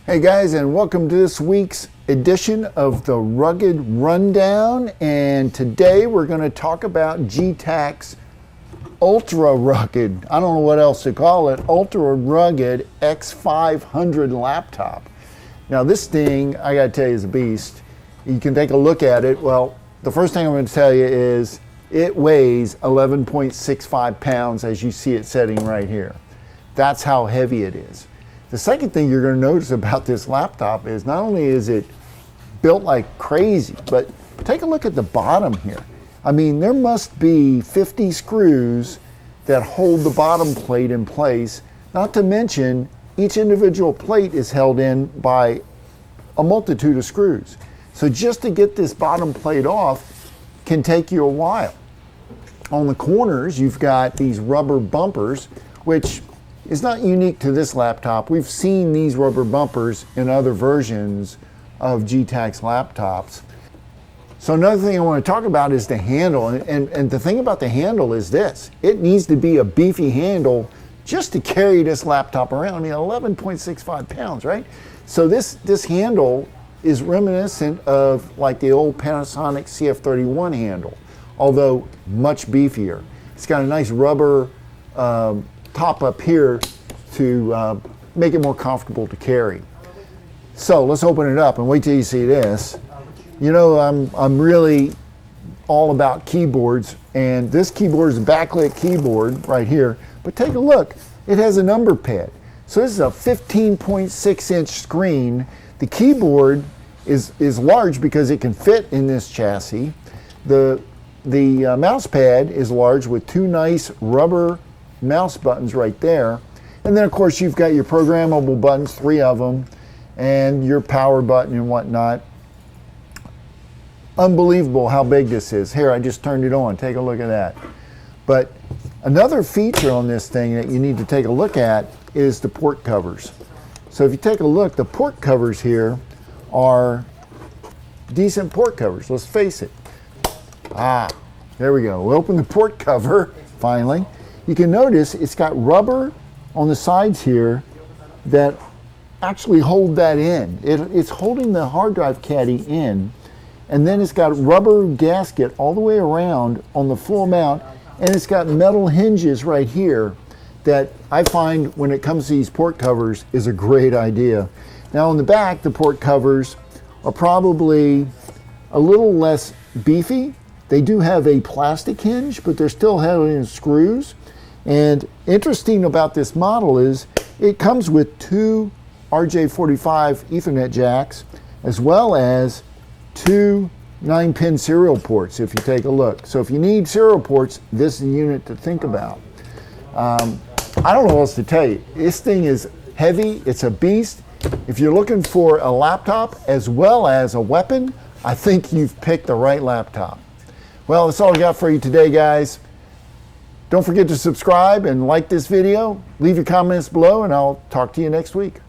Hey guys, and welcome to this week's edition of the Rugged Rundown. And today we're going to talk about Getac's ultra rugged, I don't know what else to call it, ultra rugged X500 laptop. Now this thing, I gotta tell you, is a beast. You can take a look at it. Well, the first thing I'm going to tell you is it weighs 11.65 pounds, as you see it sitting right here. That's how heavy it is. The second thing you're going to notice about this laptop is not only is it built like crazy, but take a look at the bottom here. I mean, there must be 50 screws that hold the bottom plate in place, not to mention each individual plate is held in by a multitude of screws. So just to get this bottom plate off can take you a while. On the corners, you've got these rubber bumpers, which is not unique to this laptop. We've seen these rubber bumpers in other versions of Getac's laptops. So another thing I want to talk about is the handle. And the thing about the handle is this. It needs to be a beefy handle just to carry this laptop around. I mean, 11.65 pounds, right? So this handle is reminiscent of like the old Panasonic CF31 handle, although much beefier. It's got a nice rubber top up here to make it more comfortable to carry. So let's open it up and wait till you see this. You know, I'm really all about keyboards, and this keyboard is a backlit keyboard right here, but take a look, it has a number pad. So this is a 15.6-inch screen. The keyboard is large because it can fit in this chassis. The mouse pad is large with two nice rubber mouse buttons right there. And then of course you've got your programmable buttons, 3 of them, and your power button and whatnot. Unbelievable how big this is. Here, I just turned it on. Take a look at that. But another feature on this thing that you need to take a look at is the port covers. So if you take a look, the port covers here are decent port covers. Let's face it. There we go. We open the port cover, finally. You can notice it's got rubber on the sides here that actually hold that in. It's holding the hard drive caddy in, and then it's got rubber gasket all the way around on the full mount, and it's got metal hinges right here that I find when it comes to these port covers is a great idea. Now on the back, the port covers are probably a little less beefy. They do have a plastic hinge, but they're still held in screws. And interesting about this model is it comes with 2 RJ45 Ethernet jacks, as well as 2 9-pin serial ports, if you take a look. So if you need serial ports, this is the unit to think about. I don't know what else to tell you. This thing is heavy, it's a beast. If you're looking for a laptop as well as a weapon, I think you've picked the right laptop. Well, that's all I got for you today, guys. Don't forget to subscribe and like this video. Leave your comments below, and I'll talk to you next week.